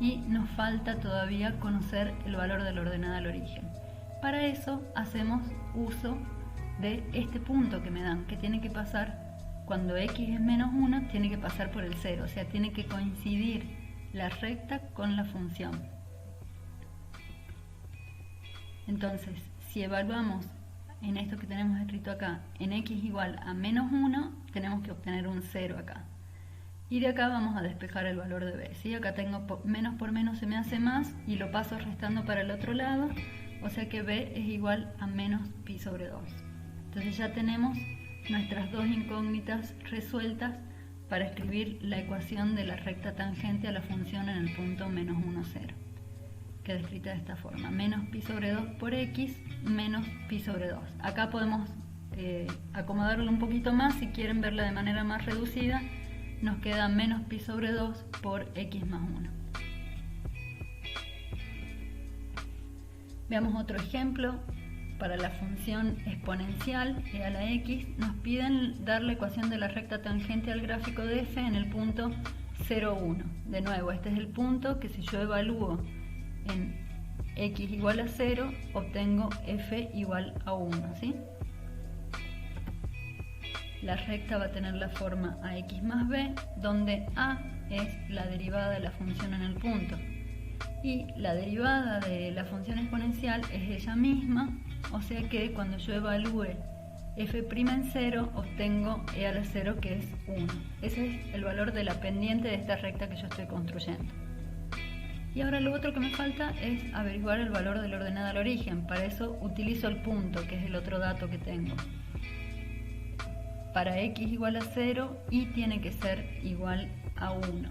y nos falta todavía conocer el valor de la ordenada al origen. Para eso hacemos uso de este punto que me dan, que tiene que pasar, cuando x es menos 1, tiene que pasar por el 0, o sea, tiene que coincidir la recta con la función. Entonces, si evaluamos en esto que tenemos escrito acá, en x igual a menos 1, tenemos que obtener un 0 acá. Y de acá vamos a despejar el valor de b, ¿sí? Acá tengo menos por menos se me hace más y lo paso restando para el otro lado, o sea que b es igual a menos pi sobre 2. Entonces ya tenemos nuestras dos incógnitas resueltas para escribir la ecuación de la recta tangente a la función en el punto menos 1, 0. Queda escrita de esta forma: menos pi sobre 2 por x menos pi sobre 2. Acá podemos acomodarlo un poquito más si quieren verla de manera más reducida. Nos queda menos pi sobre 2 por x más 1. Veamos otro ejemplo. Para la función exponencial e a la x nos piden dar la ecuación de la recta tangente al gráfico de f en el punto 0, 1. De nuevo, este es el punto que si yo evalúo en x igual a 0, obtengo f igual a 1, ¿sí? La recta va a tener la forma ax más b, donde a es la derivada de la función en el punto. Y la derivada de la función exponencial es ella misma, o sea que cuando yo evalúe f' en 0, obtengo e a la 0, que es 1. Ese es el valor de la pendiente de esta recta que yo estoy construyendo. Y ahora lo otro que me falta es averiguar el valor de la ordenada al origen. Para eso utilizo el punto, que es el otro dato que tengo. Para x igual a 0, y tiene que ser igual a 1.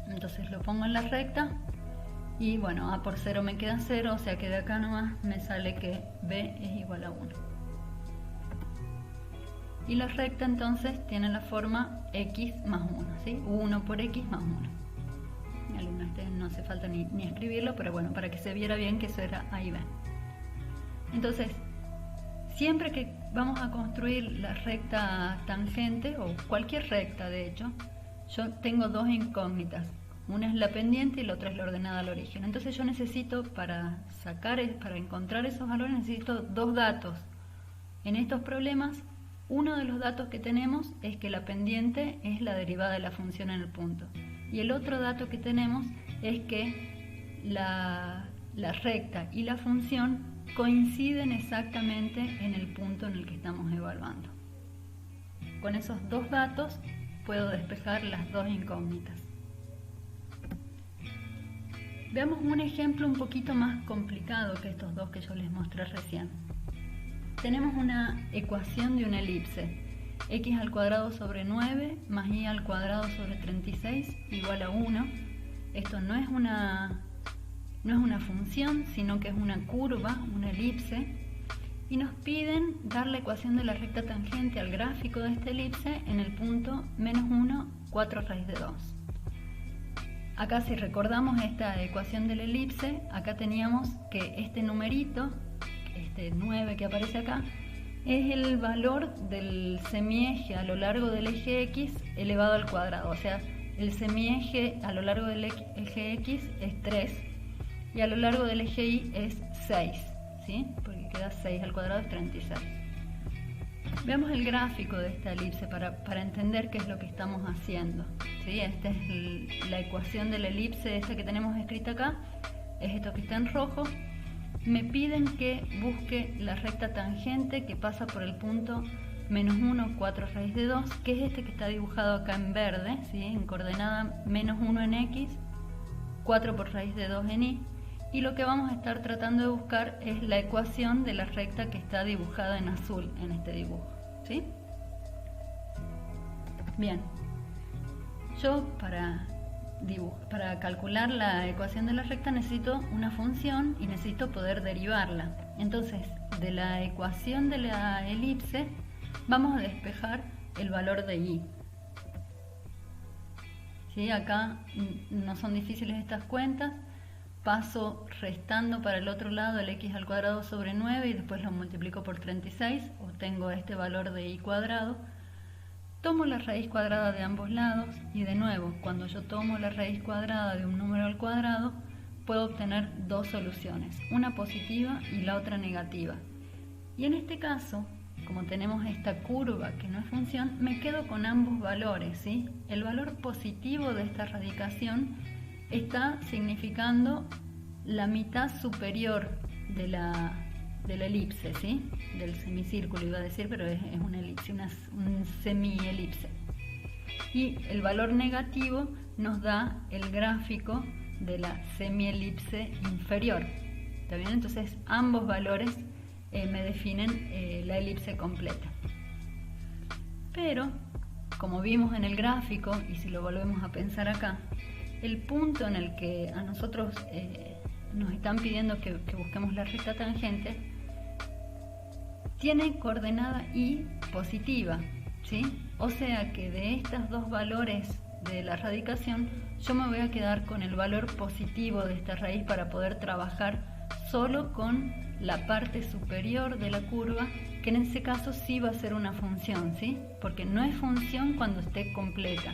Entonces lo pongo en la recta y bueno, a por 0 me queda 0, o sea que de acá nomás me sale que b es igual a 1. Y la recta entonces tiene la forma x más 1, ¿sí? 1 por x más 1. No hace falta ni escribirlo, pero bueno, para que se viera bien que eso era a y b. Entonces, siempre que vamos a construir la recta tangente, o cualquier recta de hecho, yo tengo dos incógnitas. Una es la pendiente y la otra es la ordenada al origen. Entonces yo necesito, para encontrar esos valores, necesito dos datos. En estos problemas, uno de los datos que tenemos es que la pendiente es la derivada de la función en el punto. Y el otro dato que tenemos es que la recta y la función coinciden exactamente en el punto en el que estamos evaluando. Con esos dos datos puedo despejar las dos incógnitas. Veamos un ejemplo un poquito más complicado que estos dos que yo les mostré recién. Tenemos una ecuación de una elipse: x al cuadrado sobre 9 más y al cuadrado sobre 36 igual a 1. Esto no es una función, sino que es una curva, una elipse, y nos piden dar la ecuación de la recta tangente al gráfico de esta elipse en el punto menos 1, 4 raíz de 2. Acá, si recordamos esta ecuación de la elipse, acá teníamos que este numerito, este 9 que aparece acá, es el valor del semieje a lo largo del eje x elevado al cuadrado. O sea, el semieje a lo largo del eje x es 3 y a lo largo del eje y es 6, ¿sí? Porque queda 6 al cuadrado es 36. Veamos el gráfico de esta elipse para entender qué es lo que estamos haciendo, ¿sí? Esta es la ecuación de la elipse, esta que tenemos escrita acá, es esto que está en rojo. Me piden que busque la recta tangente que pasa por el punto menos 1, 4 raíz de 2, que es este que está dibujado acá en verde, ¿sí? En coordenada menos 1 en x, 4 por raíz de 2 en y. Y lo que vamos a estar tratando de buscar es la ecuación de la recta que está dibujada en azul en este dibujo, ¿sí? Bien, yo para calcular la ecuación de la recta necesito una función y necesito poder derivarla. Entonces, de la ecuación de la elipse vamos a despejar el valor de y. ¿Sí? Acá no son difíciles estas cuentas. paso restando para el otro lado el x al cuadrado sobre 9 y después lo multiplico por 36, obtengo este valor de y cuadrado. Tomo la raíz cuadrada de ambos lados y de nuevo, cuando yo tomo la raíz cuadrada de un número al cuadrado, puedo obtener dos soluciones, una positiva y la otra negativa. Y en este caso, como tenemos esta curva que no es función, me quedo con ambos valores, ¿sí? El valor positivo de esta radicación está significando la mitad superior de la elipse, ¿sí? Del semicírculo iba a decir, pero es una elipse, un semielipse. Y el valor negativo nos da el gráfico de la semielipse inferior. ¿Está bien? Entonces ambos valores me definen la elipse completa. Pero, como vimos en el gráfico, y si lo volvemos a pensar acá, el punto en el que a nosotros nos están pidiendo que busquemos la recta tangente tiene coordenada y positiva, ¿sí? O sea que de estos dos valores de la radicación yo me voy a quedar con el valor positivo de esta raíz para poder trabajar solo con la parte superior de la curva, que en ese caso sí va a ser una función, ¿sí? Porque no es función cuando esté completa,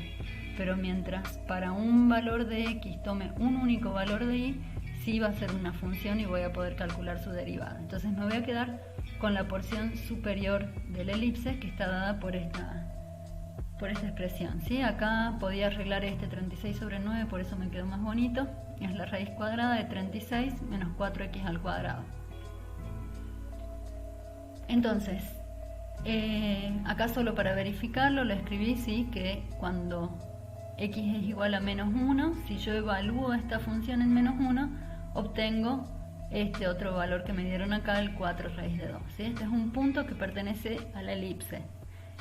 pero mientras para un valor de x tome un único valor de y, sí va a ser una función y voy a poder calcular su derivada. Entonces me voy a quedar con la porción superior de la elipse que está dada por esta expresión, ¿sí? Acá podía arreglar este 36 sobre 9, por eso me quedó más bonito. Es la raíz cuadrada de 36 menos 4x al cuadrado. Entonces, acá solo para verificarlo lo escribí, ¿sí? Que cuando x es igual a menos 1, si yo evalúo esta función en menos 1, obtengo este otro valor que me dieron acá, el 4 raíz de 2, ¿sí? Este es un punto que pertenece a la elipse.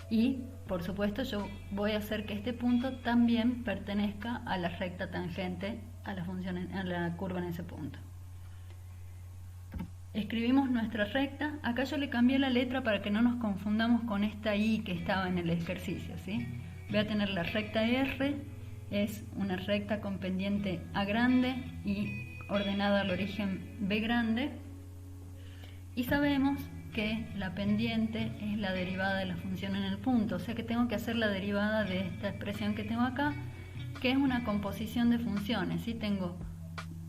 Y, por supuesto, yo voy a hacer que este punto también pertenezca a la recta tangente a la función, a la curva en ese punto. Escribimos nuestra recta. Acá yo le cambié la letra para que no nos confundamos con esta i que estaba en el ejercicio, ¿sí? Voy a tener la recta R, es una recta con pendiente A grande y ordenada al origen B grande. Y sabemos que la pendiente es la derivada de la función en el punto, o sea que tengo que hacer la derivada de esta expresión que tengo acá, que es una composición de funciones, ¿sí? Tengo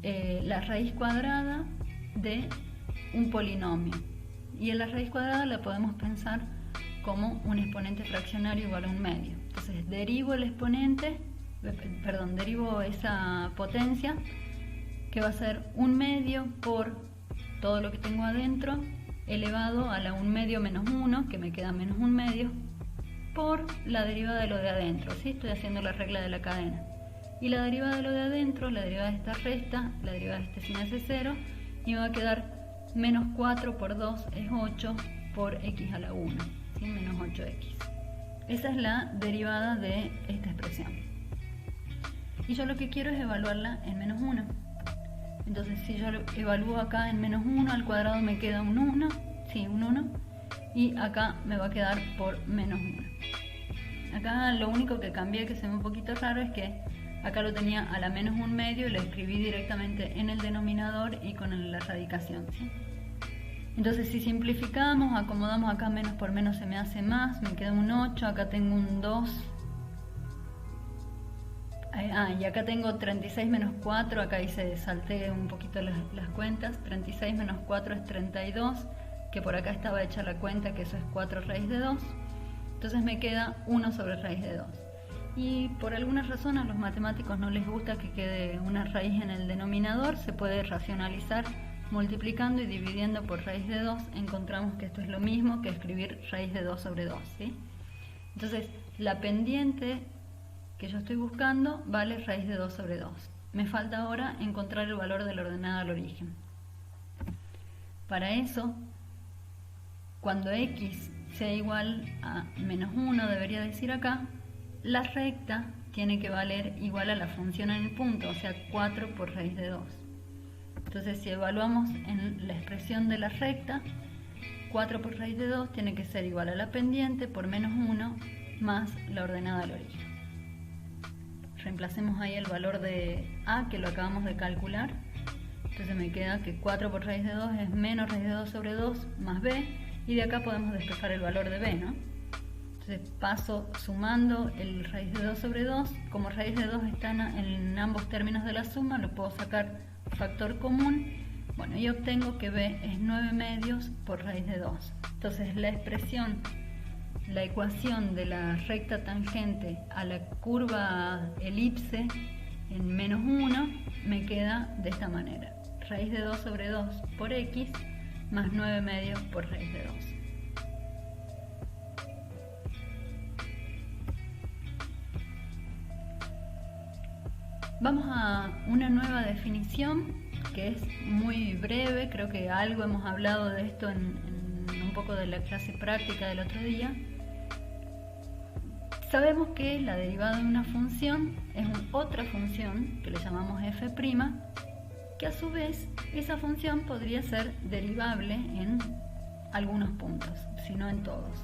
la raíz cuadrada de un polinomio, y en la raíz cuadrada la podemos pensar como un exponente fraccionario igual a un medio. Entonces derivo el exponente, derivo esa potencia, que va a ser un medio por todo lo que tengo adentro, elevado a la 1 medio menos 1, que me queda menos 1 medio, por la derivada de lo de adentro, ¿sí? Estoy haciendo la regla de la cadena. Y la derivada de lo de adentro, la derivada de esta resta, la derivada de este sin hace 0, y me va a quedar menos 4 por 2 es 8 por x a la 1, ¿sí? Menos 8x. Esa es la derivada de esta expresión. Y yo lo que quiero es evaluarla en menos 1. Entonces si yo lo evalúo acá en menos 1 al cuadrado me queda un 1, sí, un 1, y acá me va a quedar por menos 1. Acá lo único que cambié, que se ve un poquito raro, es que acá lo tenía a la menos 1 medio y lo escribí directamente en el denominador y con la radicación, ¿sí? Entonces si simplificamos, acomodamos acá menos por menos se me hace más, me queda un 8, acá tengo un 2. Y acá tengo 36 menos 4, acá salté un poquito las cuentas, 36 menos 4 es 32, que por acá estaba hecha la cuenta que eso es 4 raíz de 2, entonces me queda 1 sobre raíz de 2. Y por alguna razón a los matemáticos no les gusta que quede una raíz en el denominador, se puede racionalizar multiplicando y dividiendo por raíz de 2, encontramos que esto es lo mismo que escribir raíz de 2 sobre 2, ¿sí? Entonces la pendiente que yo estoy buscando vale raíz de 2 sobre 2. Me falta ahora encontrar el valor de la ordenada al origen. Para eso, cuando x sea igual a menos 1, debería decir acá, la recta tiene que valer igual a la función en el punto, o sea 4 por raíz de 2. Entonces si evaluamos en la expresión de la recta, 4 por raíz de 2 tiene que ser igual a la pendiente por menos 1 más la ordenada al origen. Reemplacemos ahí el valor de a que lo acabamos de calcular Entonces me queda que 4 por raíz de 2 es menos raíz de 2 sobre 2 más b, y de acá podemos despejar el valor de b, ¿no? Entonces paso sumando el raíz de 2 sobre 2, como raíz de 2 están en ambos términos de la suma, lo puedo sacar factor común, bueno, y obtengo que b es 9 medios por raíz de 2. Entonces la expresión, la ecuación de la recta tangente a la curva elipse en menos 1 me queda de esta manera: raíz de 2 sobre 2 por x más 9 medios por raíz de 2. Vamos a una nueva definición que es muy breve, creo que algo hemos hablado de esto en un poco de la clase práctica del otro día. Sabemos que la derivada de una función es otra función que le llamamos f', que a su vez esa función podría ser derivable en algunos puntos, si no en todos.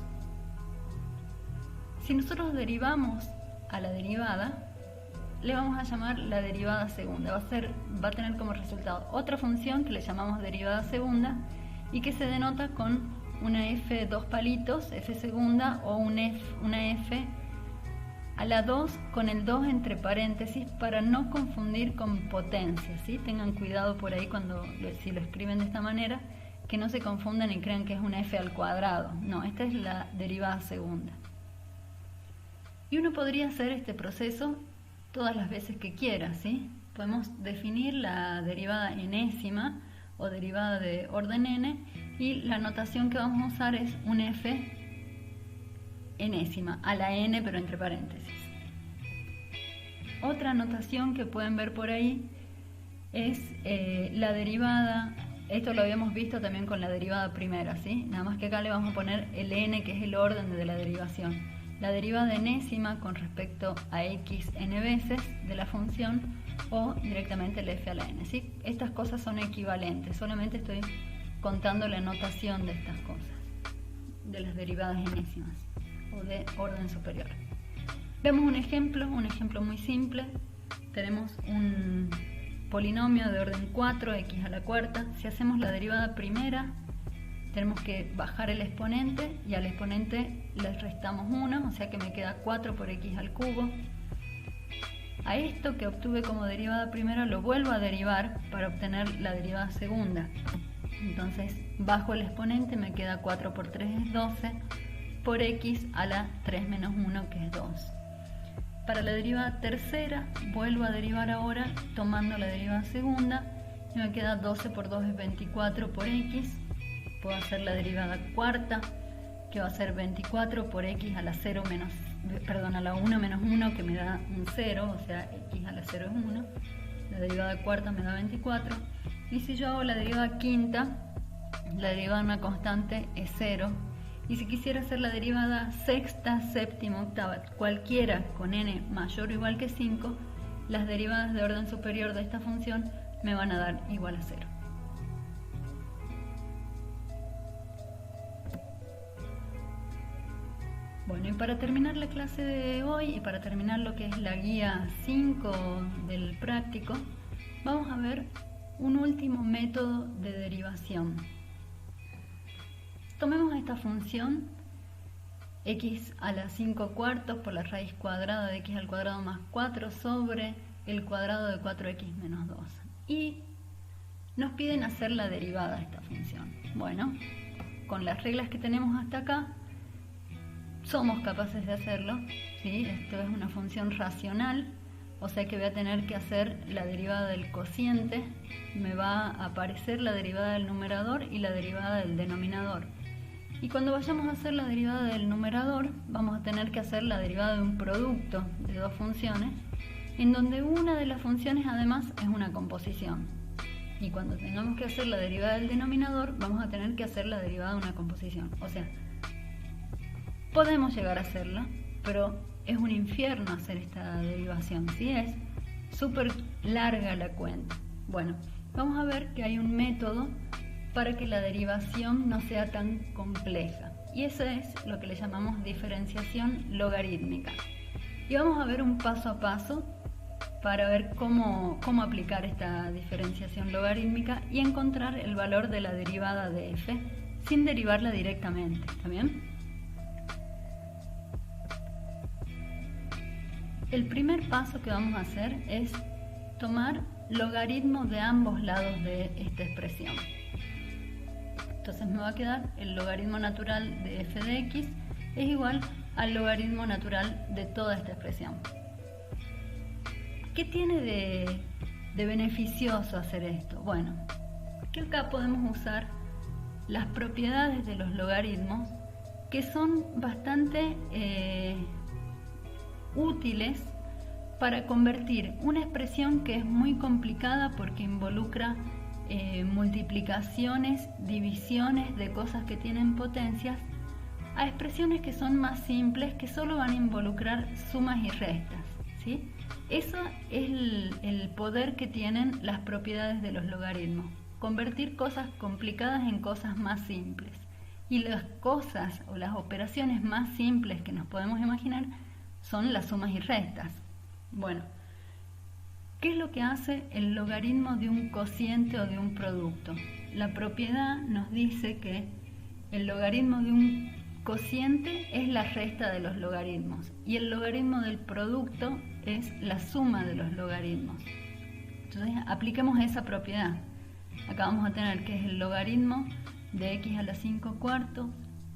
Si nosotros derivamos a la derivada, le vamos a llamar la derivada segunda. Va a tener como resultado otra función que le llamamos derivada segunda y que se denota con una f dos palitos, f segunda, o una f a la 2 con el 2 entre paréntesis para no confundir con potencia, ¿sí? Tengan cuidado por ahí si lo escriben de esta manera, que no se confundan y crean que es una f al cuadrado. No, esta es la derivada segunda. Y uno podría hacer este proceso todas las veces que quiera, ¿sí? Podemos definir la derivada enésima o derivada de orden n, y la notación que vamos a usar es un f enésima, a la n pero entre paréntesis. Otra notación que pueden ver por ahí es la derivada, esto lo habíamos visto también con la derivada primera, ¿sí? Nada más que acá le vamos a poner el n, que es el orden de la derivación. La derivada enésima con respecto a x n veces de la función, o directamente el f a la n, ¿sí? Estas cosas son equivalentes, solamente estoy contando la notación de estas cosas, de las derivadas enésimas o de orden superior. Vemos un ejemplo muy simple. Tenemos un polinomio de orden 4, x a la cuarta. Si hacemos la derivada primera, tenemos que bajar el exponente y al exponente le restamos 1, o sea que me queda 4 por x al cubo. A esto que obtuve como derivada primera lo vuelvo a derivar para obtener la derivada segunda. Entonces bajo el exponente, me queda 4 por 3 es 12 por x a la 3 menos 1, que es 2. Para la derivada tercera vuelvo a derivar ahora tomando la derivada segunda y me queda 12 por 2 es 24 por x. Puedo hacer la derivada cuarta, que va a ser 24 por x a la 1 menos 1, que me da un 0, o sea, x a la 0 es 1. La derivada cuarta me da 24. Y si yo hago la derivada quinta, la derivada de una constante es 0. Y si quisiera hacer la derivada sexta, séptima, octava, cualquiera con n mayor o igual que 5, las derivadas de orden superior de esta función me van a dar igual a 0. Bueno, y para terminar la clase de hoy y para terminar lo que es la guía 5 del práctico, vamos a ver un último método de derivación. Tomemos esta función x a la 5 cuartos por la raíz cuadrada de x al cuadrado más 4 sobre el cuadrado de 4x menos 2. Y nos piden hacer la derivada de esta función. Bueno, con las reglas que tenemos hasta acá, somos capaces de hacerlo, ¿sí? Esto es una función racional, o sea que voy a tener que hacer la derivada del cociente, me va a aparecer la derivada del numerador y la derivada del denominador. Y cuando vayamos a hacer la derivada del numerador, vamos a tener que hacer la derivada de un producto de dos funciones, en donde una de las funciones además es una composición. Y cuando tengamos que hacer la derivada del denominador, vamos a tener que hacer la derivada de una composición. O sea, podemos llegar a hacerla, pero es un infierno hacer esta derivación, ¿sí? Es súper larga la cuenta. Bueno, vamos a ver que hay un método para que la derivación no sea tan compleja. Y eso es lo que le llamamos diferenciación logarítmica. Y vamos a ver un paso a paso para ver cómo aplicar esta diferenciación logarítmica y encontrar el valor de la derivada de f sin derivarla directamente. ¿Está bien? El primer paso que vamos a hacer es tomar logaritmo de ambos lados de esta expresión. Entonces me va a quedar el logaritmo natural de f de x es igual al logaritmo natural de toda esta expresión. ¿Qué tiene de beneficioso hacer esto? Bueno, que acá podemos usar las propiedades de los logaritmos que son bastante útiles para convertir una expresión que es muy complicada porque involucra multiplicaciones, divisiones de cosas que tienen potencias, a expresiones que son más simples, que solo van a involucrar sumas y restas, ¿sí? Eso es el poder que tienen las propiedades de los logaritmos, convertir cosas complicadas en cosas más simples. Y las cosas o las operaciones más simples que nos podemos imaginar son las sumas y restas. Bueno, ¿qué es lo que hace el logaritmo de un cociente o de un producto? La propiedad nos dice que el logaritmo de un cociente es la resta de los logaritmos y el logaritmo del producto es la suma de los logaritmos. Entonces apliquemos esa propiedad. Acá vamos a tener que es el logaritmo de x a la 5 cuartos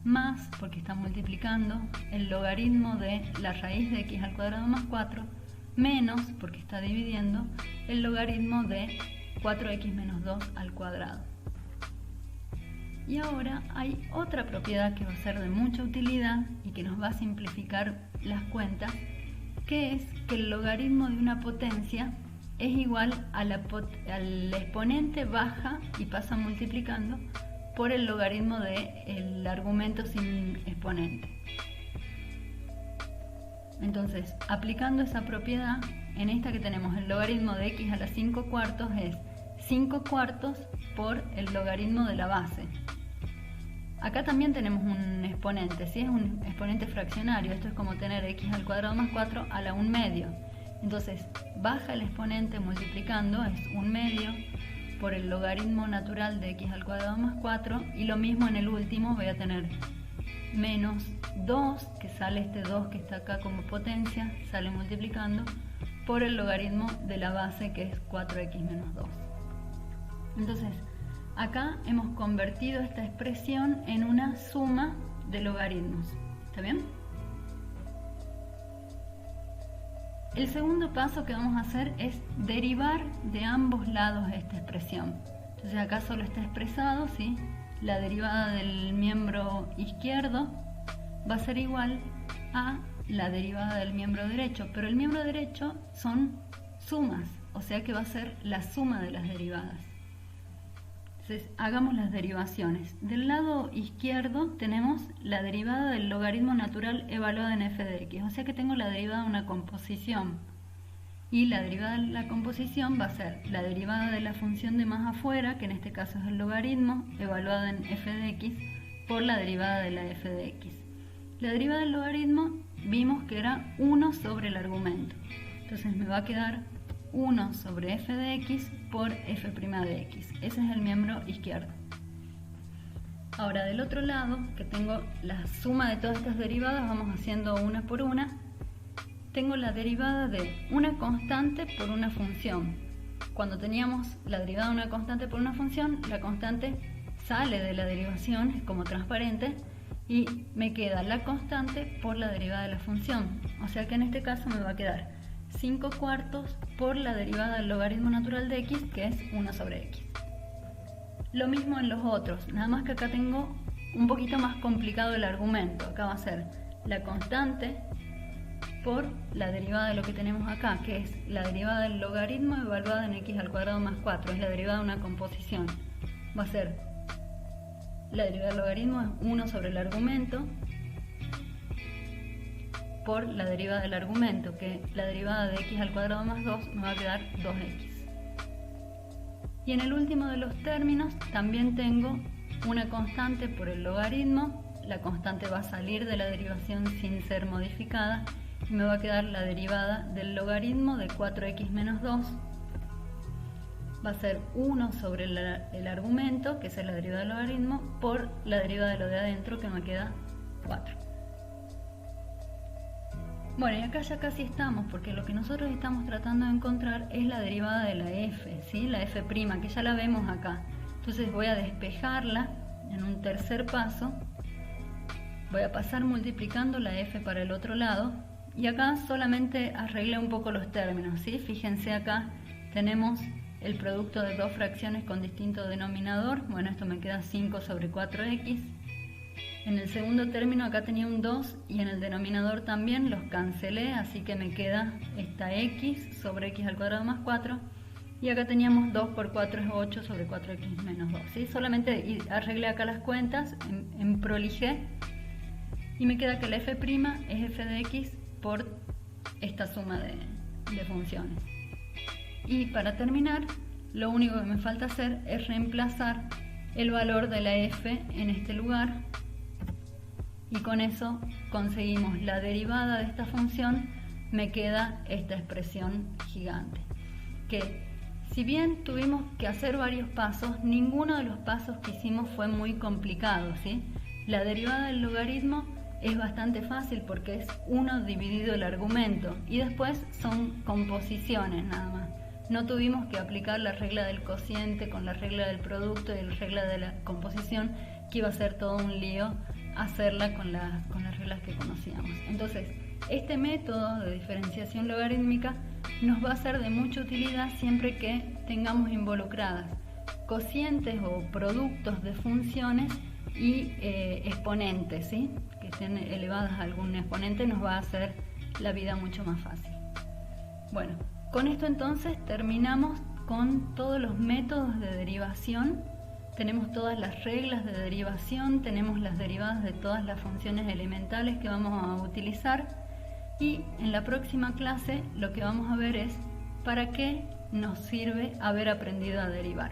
más, porque está multiplicando, el logaritmo de la raíz de x al cuadrado más 4 menos, porque está dividiendo, el logaritmo de 4x menos 2 al cuadrado. Y ahora hay otra propiedad que va a ser de mucha utilidad y que nos va a simplificar las cuentas, que es que el logaritmo de una potencia es igual al exponente baja y pasa multiplicando por el logaritmo del argumento sin exponente. Entonces, aplicando esa propiedad, en esta que tenemos el logaritmo de x a la 5 cuartos es 5 cuartos por el logaritmo de la base. Acá también tenemos un exponente, ¿sí? Es un exponente fraccionario, esto es como tener x al cuadrado más 4 a la 1 medio. Entonces, baja el exponente multiplicando, es 1 medio por el logaritmo natural de x al cuadrado más 4, y lo mismo en el último, voy a tener menos 2, que sale este 2 que está acá como potencia, sale multiplicando, por el logaritmo de la base que es 4x menos 2. Entonces, acá hemos convertido esta expresión en una suma de logaritmos. ¿Está bien? El segundo paso que vamos a hacer es derivar de ambos lados esta expresión. Entonces acá solo está expresado, ¿sí? La derivada del miembro izquierdo va a ser igual a la derivada del miembro derecho, pero el miembro derecho son sumas, o sea que va a ser la suma de las derivadas. Entonces hagamos las derivaciones. Del lado izquierdo tenemos la derivada del logaritmo natural evaluada en f de x, o sea que tengo la derivada de una composición. Y la derivada de la composición va a ser la derivada de la función de más afuera, que en este caso es el logaritmo, evaluada en f de x, por la derivada de la f de x. La derivada del logaritmo vimos que era 1 sobre el argumento. Entonces me va a quedar 1 sobre f de x por f' de x. Ese es el miembro izquierdo. Ahora del otro lado, que tengo la suma de todas estas derivadas, vamos haciendo una por una. Tengo la derivada de una constante por una función. Cuando teníamos la derivada de una constante por una función, la constante sale de la derivación, es como transparente, y me queda la constante por la derivada de la función. O sea que en este caso me va a quedar 5 cuartos por la derivada del logaritmo natural de x, que es 1 sobre x. Lo mismo en los otros, nada más que acá tengo un poquito más complicado el argumento. Acá va a ser la constante por la derivada de lo que tenemos acá, que es la derivada del logaritmo evaluada en x al cuadrado más 4, es la derivada de una composición. Va a ser la derivada del logaritmo es 1 sobre el argumento por la derivada del argumento, que la derivada de x al cuadrado más 2 me va a quedar 2x. Y en el último de los términos también tengo una constante por el logaritmo, la constante va a salir de la derivación sin ser modificada, y me va a quedar la derivada del logaritmo de 4x menos 2. Va a ser 1 sobre el argumento, que es la derivada del logaritmo, por la derivada de lo de adentro, que me queda 4. Bueno, y acá ya casi estamos, porque lo que nosotros estamos tratando de encontrar es la derivada de la f, ¿sí? La f', que ya la vemos acá. Entonces voy a despejarla en un tercer paso. Voy a pasar multiplicando la f para el otro lado. Y acá solamente arreglé un poco los términos, ¿sí? Fíjense acá, tenemos el producto de dos fracciones con distinto denominador. Bueno, esto me queda 5 sobre 4x. En el segundo término acá tenía un 2 y en el denominador también los cancelé, así que me queda esta x sobre x al cuadrado más 4. Y acá teníamos 2 por 4 es 8 sobre 4x menos 2. ¿Sí? Solamente arreglé acá las cuentas, prolijé, y me queda que la f' es f de x por esta suma de funciones. Y para terminar, lo único que me falta hacer es reemplazar el valor de la f en este lugar, y con eso conseguimos la derivada de esta función. Me queda esta expresión gigante, que si bien tuvimos que hacer varios pasos, ninguno de los pasos que hicimos fue muy complicado, ¿sí? La derivada del logaritmo es bastante fácil porque es 1 dividido el argumento, y después son composiciones nada más. No tuvimos que aplicar la regla del cociente con la regla del producto y la regla de la composición, que iba a ser todo un lío hacerla con las reglas que conocíamos. Entonces, este método de diferenciación logarítmica nos va a ser de mucha utilidad siempre que tengamos involucradas cocientes o productos de funciones y exponentes, ¿sí? Que estén elevadas a algún exponente, nos va a hacer la vida mucho más fácil. Bueno, con esto entonces terminamos con todos los métodos de derivación. Tenemos todas las reglas de derivación, tenemos las derivadas de todas las funciones elementales que vamos a utilizar, y en la próxima clase lo que vamos a ver es para qué nos sirve haber aprendido a derivar.